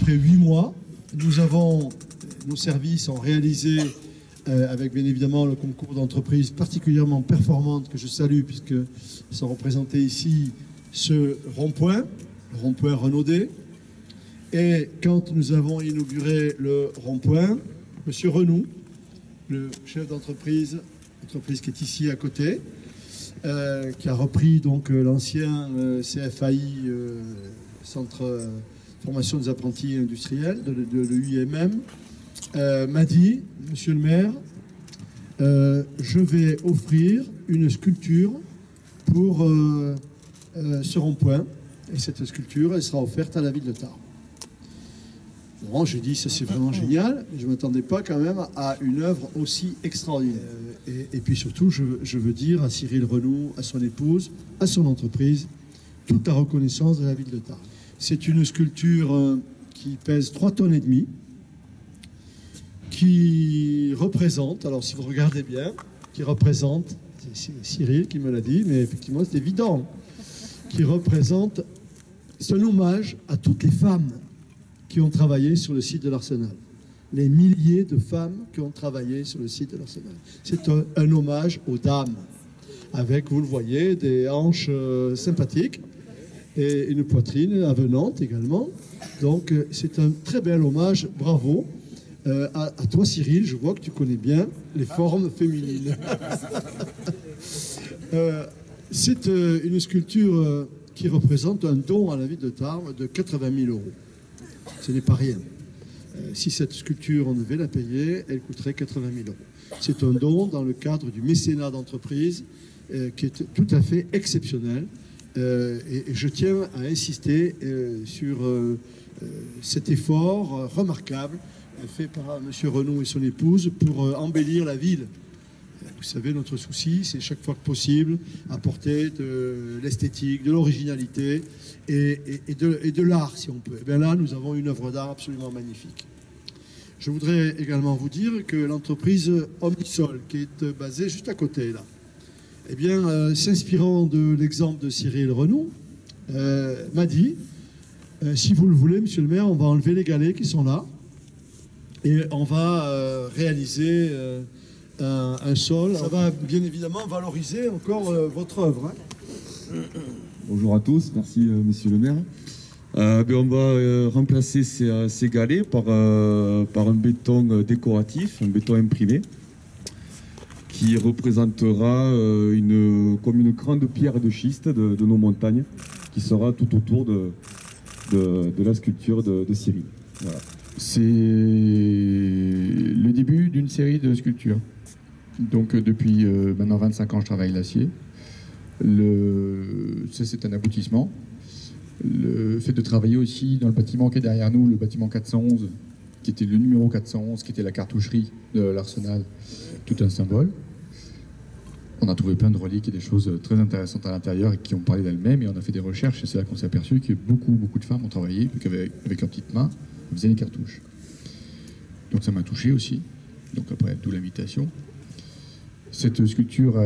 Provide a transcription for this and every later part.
après 8 mois. Nos services ont réalisé, avec bien évidemment le concours d'entreprises particulièrement performantes que je salue, puisque sont représentés ici, ce rond-point, le rond-point Renaudet. Et quand nous avons inauguré le rond-point, M. Renou, le chef d'entreprise, qui est ici à côté, qui a repris donc l'ancien CFAI, Centre Formation des Apprentis Industriels de l'UIMM, m'a dit, Monsieur le maire, je vais offrir une sculpture pour ce rond-point, et cette sculpture, elle sera offerte à la ville de Tarbes. Bon, j'ai dit, ça c'est vraiment génial, mais je ne m'attendais pas quand même à une œuvre aussi extraordinaire. Et puis surtout, je veux dire à Cyril Renou, à son épouse, à son entreprise, toute la reconnaissance de la ville de Tarbes. C'est une sculpture qui pèse 3,5 tonnes, qui représente, alors si vous regardez bien, qui représente, c'est Cyril qui me l'a dit, mais effectivement c'est évident, qui représente, c'est un hommage à toutes les femmes qui ont travaillé sur le site de l'Arsenal. Les milliers de femmes qui ont travaillé sur le site de l'Arsenal. C'est un hommage aux dames, avec, vous le voyez, des hanches sympathiques et une poitrine avenante également. Donc c'est un très bel hommage, bravo. À toi Cyril, je vois que tu connais bien les formes féminines. C'est une sculpture qui représente un don à la ville de Tarbes de 80 000 €. Ce n'est pas rien. Si cette sculpture, on devait la payer, elle coûterait 80 000 €. C'est un don dans le cadre du mécénat d'entreprise qui est tout à fait exceptionnel. Et je tiens à insister sur cet effort remarquable fait par M. Renou et son épouse pour embellir la ville. Vous savez, notre souci, c'est chaque fois que possible apporter de l'esthétique, de l'originalité et de l'art, si on peut. Et bien là, nous avons une œuvre d'art absolument magnifique. Je voudrais également vous dire que l'entreprise Omnisol, qui est basée juste à côté, là, eh bien, s'inspirant de l'exemple de Cyril Renou, m'a dit, si vous le voulez, monsieur le maire, on va enlever les galets qui sont là et on va réaliser un sol. Ça va bien évidemment valoriser encore votre œuvre. Hein. Bonjour à tous, merci monsieur le maire. On va remplacer ces galets par un béton décoratif, un béton imprimé, qui représentera comme une grande pierre de schiste de nos montagnes, qui sera tout autour de la sculpture de Cyril. Voilà. C'est le début d'une série de sculptures. Donc depuis maintenant 25 ans, je travaille l'acier. Ça, c'est un aboutissement. Le fait de travailler aussi dans le bâtiment qui est derrière nous, le bâtiment 411, qui était le numéro 411, qui était la cartoucherie de l'Arsenal, tout un symbole. On a trouvé plein de reliques et des choses très intéressantes à l'intérieur et qui ont parlé d'elles-mêmes. Et on a fait des recherches et c'est là qu'on s'est aperçu que beaucoup de femmes ont travaillé, avec leurs petites mains, elles faisaient les cartouches. Donc ça m'a touché aussi. Donc après, d'où l'invitation. Cette sculpture,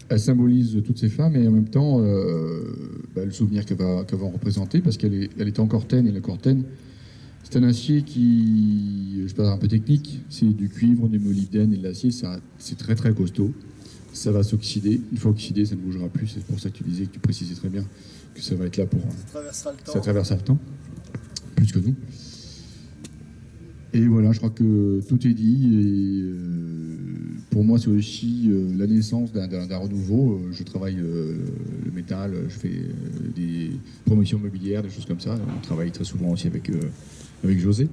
elle symbolise toutes ces femmes et en même temps le souvenir qu'elle va en représenter, parce qu'elle est en cortène, et la cortène, c'est un acier qui, je sais pas, un peu technique, c'est du cuivre, du molybdène et de l'acier, c'est très très costaud. Ça va s'oxyder. Une fois oxydé, ça ne bougera plus. C'est pour ça que tu disais, que tu précisais très bien que ça va être là pour... Ça traversera le temps, plus que nous. Et voilà, je crois que tout est dit. Et pour moi, c'est aussi la naissance d'un renouveau. Je travaille le métal, je fais des promotions mobilières, des choses comme ça. On travaille très souvent aussi avec José.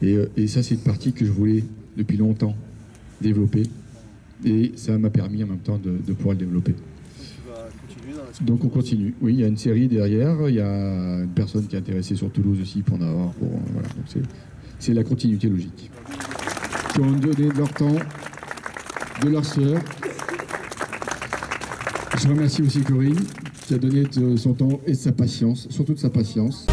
Et ça, c'est une partie que je voulais depuis longtemps développer. Et ça m'a permis en même temps de pouvoir le développer. Donc on continue. Oui, il y a une série derrière. Il y a une personne qui est intéressée sur Toulouse aussi pour en avoir. Voilà. Donc c'est la continuité logique. Qui ont donné de leur temps, de leur sœur. Je remercie aussi Corinne qui a donné de son temps et de sa patience, surtout de sa patience.